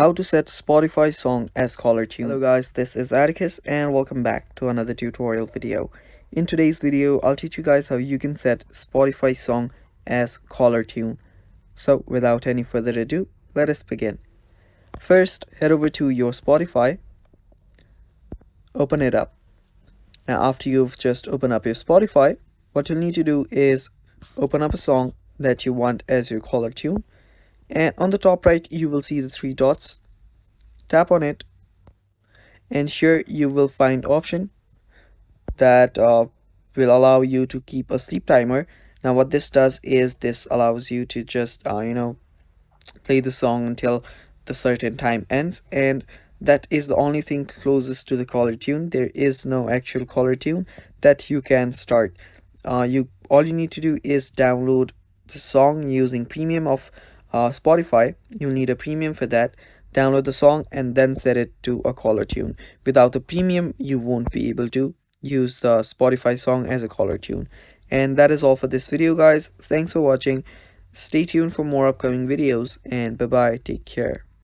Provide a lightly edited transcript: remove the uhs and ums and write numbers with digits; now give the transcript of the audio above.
How to set Spotify song as caller tune. Hello guys, this is Atticus and welcome back to another tutorial video. In today's video, I'll teach you guys how you can set Spotify song as caller tune. So without any further ado, let us begin. First, head over to your Spotify, open it up. Now after you've just opened up your Spotify, what you'll need to do is open up a song that you want as your caller tune. And on the top right, you will see the three dots. Tap on it, and here you will find option that will allow you to keep a sleep timer. Now what this does is this allows you to just play the song until the certain time ends, and that is the only thing closest to the caller tune. There is no actual caller tune that you can start. All you need to do is download the song using premium of Spotify. You'll need a premium for that. Download the song and then set it to a caller tune. Without the premium, you won't be able to use the Spotify song as a caller tune. And that is all for this video, guys. Thanks for watching. Stay tuned for more upcoming videos, and bye bye. Take care.